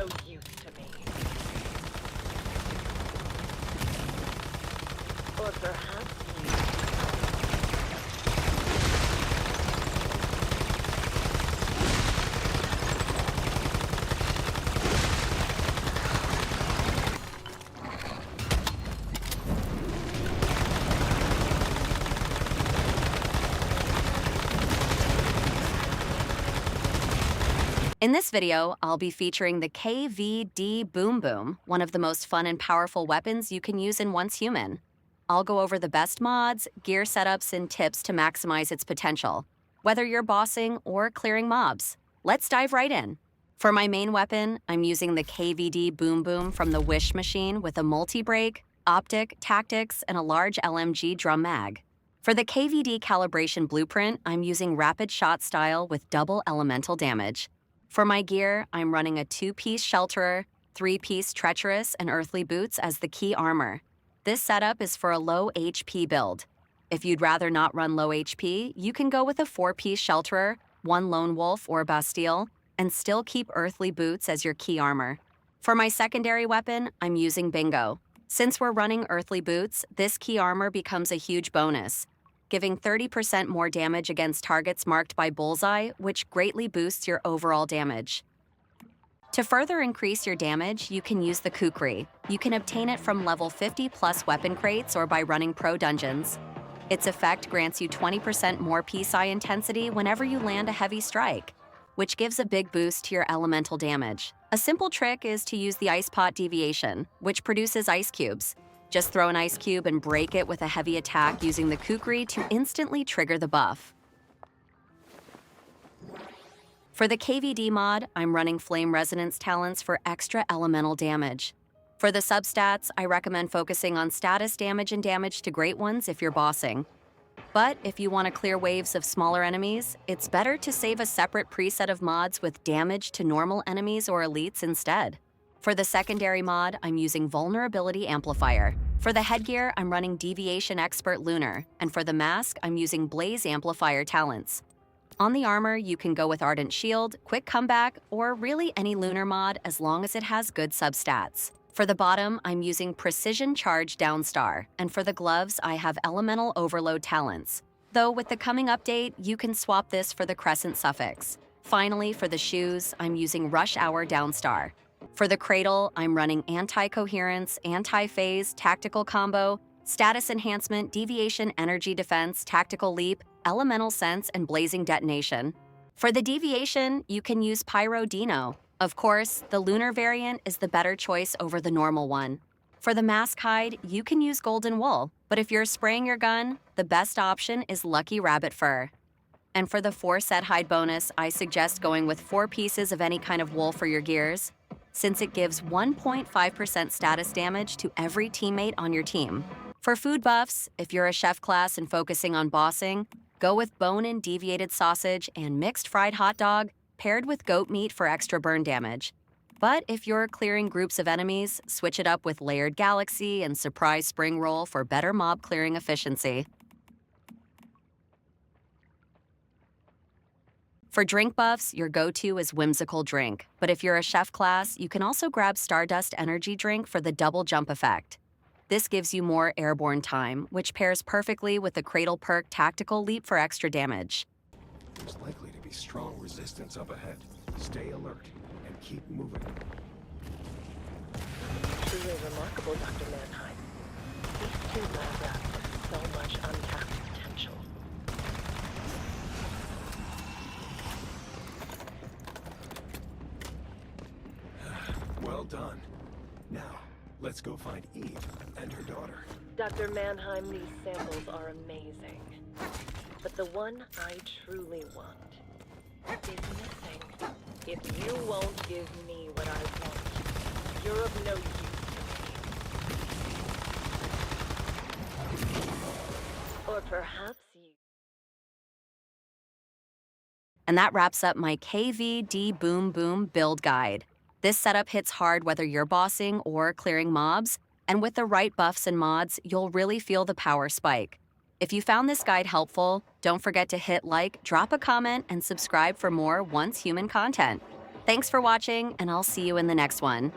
no use to me. Or perhaps you. In this video, I'll be featuring the KVD Boom Boom, one of the most fun and powerful weapons you can use in Once Human. I'll go over the best mods, gear setups, and tips to maximize its potential, whether you're bossing or clearing mobs. Let's dive right in. For my main weapon, I'm using the KVD Boom Boom from the Wish machine with a multi-break, optic, tactics, and a large LMG drum mag. For the KVD calibration blueprint, I'm using rapid shot style with double elemental damage. For my gear, I'm running a 2-piece Shelterer, 3-piece Treacherous, and Earthly Boots as the key armor. This setup is for a low HP build. If you'd rather not run low HP, you can go with a 4-piece Shelterer, 1 Lone Wolf or Bastille, and still keep Earthly Boots as your key armor. For my secondary weapon, I'm using Bingo. Since we're running Earthly Boots, this key armor becomes a huge bonus, giving 30% more damage against targets marked by bullseye, which greatly boosts your overall damage. To further increase your damage, you can use the Kukri. You can obtain it from level 50+ weapon crates or by running pro dungeons. Its effect grants you 20% more PSI intensity whenever you land a heavy strike, which gives a big boost to your elemental damage. A simple trick is to use the Ice Pot Deviation, which produces ice cubes. Just throw an ice cube and break it with a heavy attack using the Kukri to instantly trigger the buff. For the KVD mod, I'm running Flame Resonance Talents for extra elemental damage. For the substats, I recommend focusing on status damage and damage to great ones if you're bossing. But if you want to clear waves of smaller enemies, it's better to save a separate preset of mods with damage to normal enemies or elites instead. For the secondary mod, I'm using Vulnerability Amplifier. For the headgear, I'm running Deviation Expert Lunar, and for the mask, I'm using Blaze Amplifier Talents. On the armor, you can go with Ardent Shield, Quick Comeback, or really any lunar mod as long as it has good substats. For the bottom, I'm using Precision Charge Downstar, and for the gloves, I have Elemental Overload Talents. Though with the coming update, you can swap this for the Crescent suffix. Finally, for the shoes, I'm using Rush Hour Downstar. For the Cradle, I'm running Anti-Coherence, Anti-Phase, Tactical Combo, Status Enhancement, Deviation Energy Defense, Tactical Leap, Elemental Sense, and Blazing Detonation. For the Deviation, you can use Pyro Dino. Of course, the Lunar variant is the better choice over the normal one. For the Mask Hide, you can use Golden Wool, but if you're spraying your gun, the best option is Lucky Rabbit Fur. And for the 4-set hide bonus, I suggest going with 4 pieces of any kind of wool for your gears, since it gives 1.5% status damage to every teammate on your team. For food buffs, if you're a chef class and focusing on bossing, go with bone-in deviated sausage and mixed fried hot dog paired with goat meat for extra burn damage. But if you're clearing groups of enemies, switch it up with layered galaxy and surprise spring roll for better mob clearing efficiency. For drink buffs, your go-to is Whimsical Drink, but if you're a chef class, you can also grab Stardust Energy Drink for the double jump effect. This gives you more airborne time, which pairs perfectly with the Cradle perk Tactical Leap for extra damage. There's likely to be strong resistance up ahead. Stay alert and keep moving. Truly remarkable, Dr. Mannheim. These two lab rats have so much untapped potential. Well done. Now, let's go find Eve and her daughter. Dr. Mannheim, these samples are amazing. But the one I truly want is missing. If you won't give me what I want, you're of no use to me. Or perhaps you... And that wraps up my KVD Boom Boom Build Guide. This setup hits hard whether you're bossing or clearing mobs, and with the right buffs and mods, you'll really feel the power spike. If you found this guide helpful, don't forget to hit like, drop a comment, and subscribe for more Once Human content. Thanks for watching, and I'll see you in the next one.